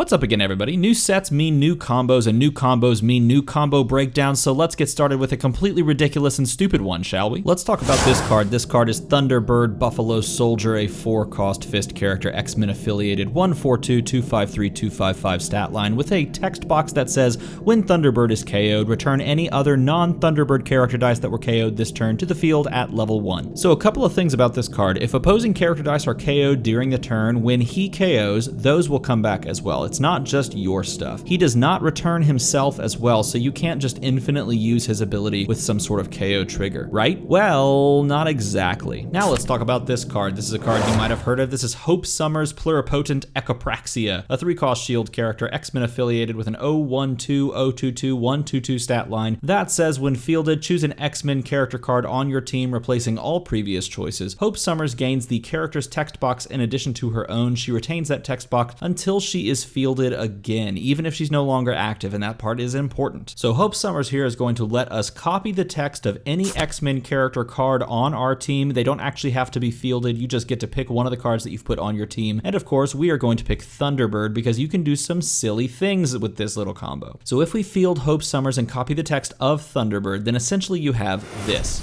What's up again, everybody? New sets mean new combos, and new combos mean new combo breakdowns, so let's get started with a completely ridiculous and stupid one, shall we? Let's talk about this card. This card is Thunderbird, Buffalo Soldier, a 4-cost fist character, X-Men affiliated, 142-253-255 stat line, with a text box that says, when Thunderbird is KO'd, return any other non-Thunderbird character dice that were KO'd this turn to the field at level 1. So a couple of things about this card. If opposing character dice are KO'd during the turn, when he KOs, those will come back as well. It's not just your stuff. He does not return himself as well, so you can't just infinitely use his ability with some sort of KO trigger, right? Well, not exactly. Now let's talk about this card. This is a card you might have heard of. This is Hope Summers Pluripotent Echopraxia, a 3-cost shield character, X-Men affiliated with an 012-022-122 stat line. That says when fielded, choose an X-Men character card on your team, replacing all previous choices. Hope Summers gains the character's text box in addition to her own. She retains that text box until she is fielded again, even if she's no longer active, and that part is important. So Hope Summers here is going to let us copy the text of any X-Men character card on our team. They don't actually have to be fielded. You just get to pick one of the cards that you've put on your team. And of course, we are going to pick Thunderbird because you can do some silly things with this little combo. So if we field Hope Summers and copy the text of Thunderbird, then essentially you have this.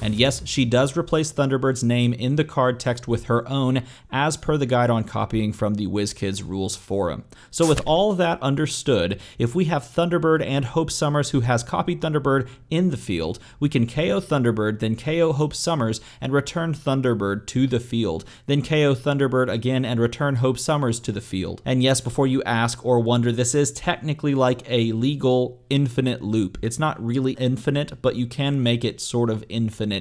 And yes, she does replace Thunderbird's name in the card text with her own, as per the guide on copying from the WizKids Rules Forum. So with all of that understood, if we have Thunderbird and Hope Summers who has copied Thunderbird in the field, we can KO Thunderbird, then KO Hope Summers, and return Thunderbird to the field. Then KO Thunderbird again and return Hope Summers to the field. And yes, before you ask or wonder, this is technically like a legal infinite loop. It's not really infinite, but you can make it sort of infinite-esque.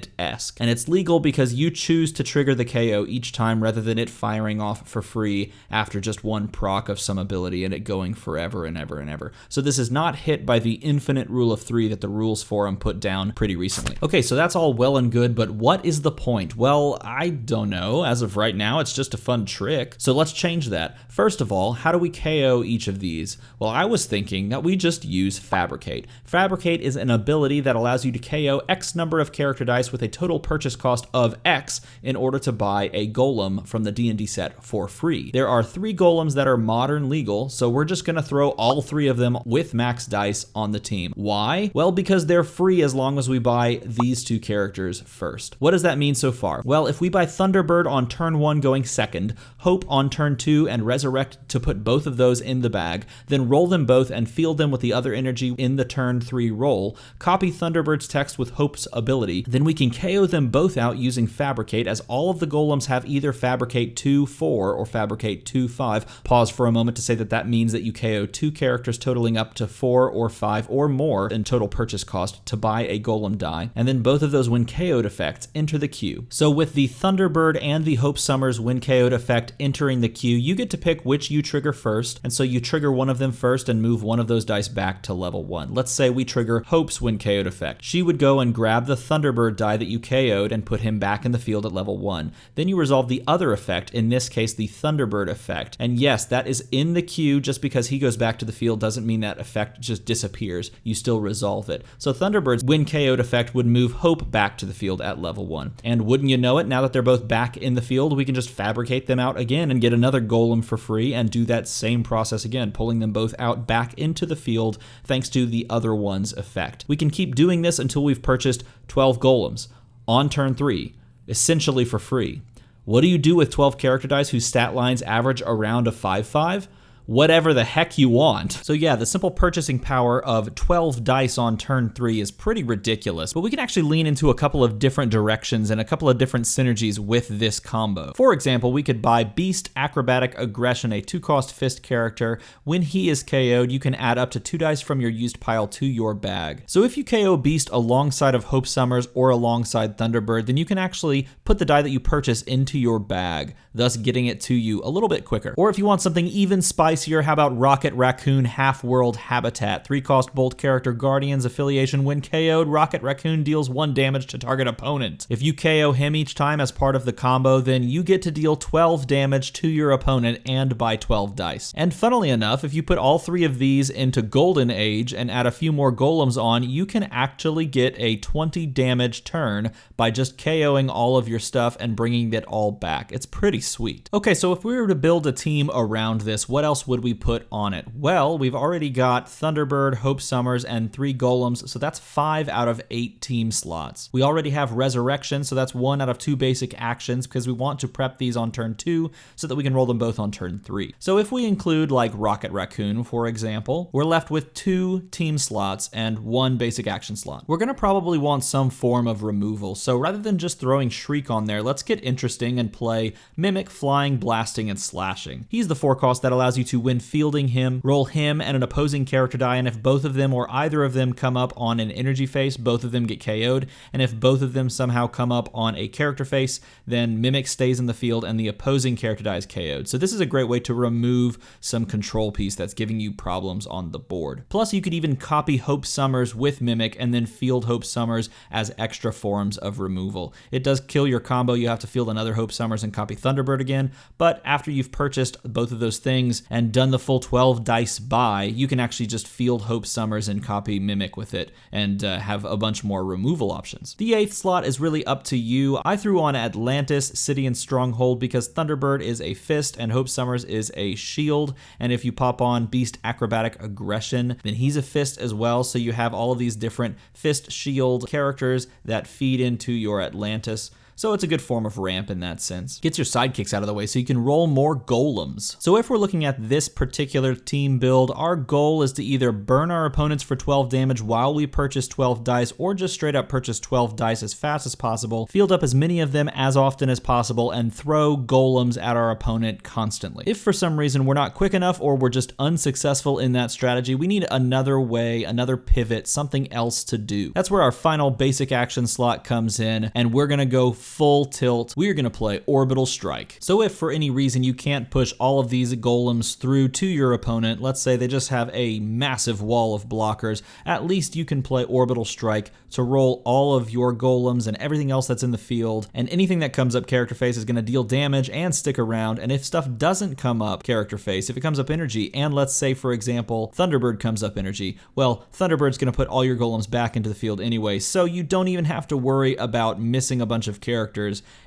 And it's legal because you choose to trigger the KO each time rather than it firing off for free after just one proc of some ability and it going forever and ever and ever. So this is not hit by the infinite rule of 3 that the Rules Forum put down pretty recently. Okay, so that's all well and good, but what is the point? Well, I don't know. As of right now, it's just a fun trick. So let's change that. First of all, how do we KO each of these? Well, I was thinking that we just use Fabricate. Fabricate is an ability that allows you to KO X number of character dice with a total purchase cost of X in order to buy a golem from the D&D set for free. There are 3 golems that are modern legal, so we're just gonna throw all 3 of them with max dice on the team. Why? Well, because they're free as long as we buy these 2 characters first. What does that mean so far? Well, if we buy Thunderbird on turn 1 going second, Hope on turn 2, and Resurrect to put both of those in the bag, then roll them both and field them with the other energy in the turn 3 roll, copy Thunderbird's text with Hope's ability, then we can KO them both out using Fabricate, as all of the golems have either Fabricate 2-4 or Fabricate 2-5. Pause for a moment to say that that means that you KO 2 characters totaling up to 4 or 5 or more in total purchase cost to buy a golem die, and then both of those when KO'd effects enter the queue. So with the Thunderbird and the Hope Summers when KO'd effect entering the queue, you get to pick which you trigger first, and so you trigger one of them first and move one of those dice back to level 1. Let's say we trigger Hope's when KO'd effect. She would go and grab the Thunderbird die that you KO'd and put him back in the field at level 1. Then you resolve the other effect, in this case the Thunderbird effect. And yes, that is in the queue. Just because he goes back to the field doesn't mean that effect just disappears. You still resolve it. So Thunderbird's when KO'd effect would move Hope back to the field at level 1. And wouldn't you know it, now that they're both back in the field, we can just Fabricate them out again and get another golem for free and do that same process again, pulling them both out back into the field thanks to the other one's effect. We can keep doing this until we've purchased 12 golems on turn 3, essentially for free. What do you do with 12 character dice whose stat lines average around a 5/5? Whatever the heck you want. So yeah, the simple purchasing power of 12 dice on turn 3 is pretty ridiculous, but we can actually lean into a couple of different directions and a couple of different synergies with this combo. For example, we could buy Beast Acrobatic Aggression, a 2-cost fist character. When he is KO'd, you can add up to 2 dice from your used pile to your bag. So if you KO Beast alongside of Hope Summers or alongside Thunderbird, then you can actually put the die that you purchase into your bag, thus getting it to you a little bit quicker. Or if you want something even spicier, how about Rocket Raccoon Half-World Habitat? 3-cost Bolt character, Guardians affiliation. When KO'd, Rocket Raccoon deals 1 damage to target opponent. If you KO him each time as part of the combo, then you get to deal 12 damage to your opponent and buy 12 dice. And funnily enough, if you put all 3 of these into Golden Age and add a few more golems on, you can actually get a 20 damage turn by just KOing all of your stuff and bringing it all back. It's pretty sweet. Okay, so if we were to build a team around this, what else else would we put on it? Well, we've already got Thunderbird, Hope Summers, and 3 golems, so that's 5 out of 8 team slots. We already have Resurrection, so that's 1 out of 2 basic actions because we want to prep these on turn 2 so that we can roll them both on turn 3. So if we include like Rocket Raccoon, for example, we're left with 2 team slots and 1 basic action slot. We're gonna probably want some form of removal, so rather than just throwing Shriek on there, let's get interesting and play Mimic, Flying, Blasting, and Slashing. He's the 4 cost that allows you to, when fielding him, roll him and an opposing character die, and if both of them or either of them come up on an energy face, both of them get KO'd, and if both of them somehow come up on a character face, then Mimic stays in the field and the opposing character die is KO'd. So this is a great way to remove some control piece that's giving you problems on the board. Plus, you could even copy Hope Summers with Mimic and then field Hope Summers as extra forms of removal. It does kill your combo. You have to field another Hope Summers and copy Thunderbird again, but after you've purchased both of those things and done the full 12 dice buy, you can actually just field Hope Summers and copy Mimic with it and have a bunch more removal options. The 8th slot is really up to you. I threw on Atlantis, City, and Stronghold because Thunderbird is a fist and Hope Summers is a shield, and if you pop on Beast Acrobatic Aggression, then he's a fist as well, so you have all of these different fist shield characters that feed into your Atlantis. So it's a good form of ramp in that sense. Gets your sidekicks out of the way so you can roll more golems. So if we're looking at this particular team build, our goal is to either burn our opponents for 12 damage while we purchase 12 dice, or just straight up purchase 12 dice as fast as possible, field up as many of them as often as possible, and throw golems at our opponent constantly. If for some reason we're not quick enough or we're just unsuccessful in that strategy, we need another way, another pivot, something else to do. That's where our final basic action slot comes in, and we're gonna go full tilt. We're gonna play Orbital Strike. So if for any reason you can't push all of these golems through to your opponent, let's say they just have a massive wall of blockers, at least you can play Orbital Strike to roll all of your golems and everything else that's in the field, and anything that comes up character face is gonna deal damage and stick around, and if stuff doesn't come up character face, if it comes up energy, and let's say for example Thunderbird comes up energy, well, Thunderbird's gonna put all your golems back into the field anyway, so you don't even have to worry about missing a bunch of characters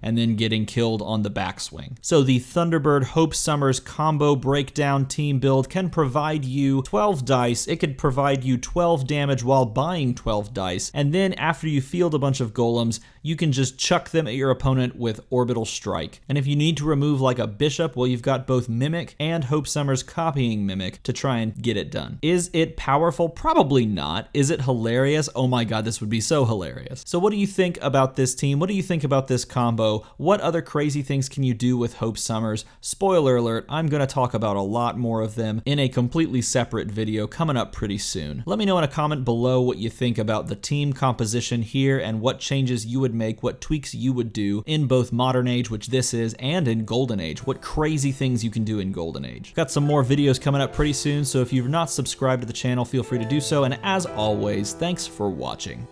and then getting killed on the backswing. So the Thunderbird Hope Summers combo breakdown team build can provide you 12 dice. It could provide you 12 damage while buying 12 dice, and then after you field a bunch of golems, you can just chuck them at your opponent with Orbital Strike. And if you need to remove like a bishop, well, you've got both Mimic and Hope Summers copying Mimic to try and get it done. Is it powerful? Probably not. Is it hilarious? Oh my god, this would be so hilarious. So what do you think about this team? What do you think about this combo? What other crazy things can you do with Hope Summers? Spoiler alert, I'm gonna talk about a lot more of them in a completely separate video coming up pretty soon. Let me know in a comment below what you think about the team composition here and what changes you would make, what tweaks you would do in both Modern Age, which this is, and in Golden Age. What crazy things you can do in Golden Age. Got some more videos coming up pretty soon, so if you've not subscribed to the channel, feel free to do so, and as always, thanks for watching.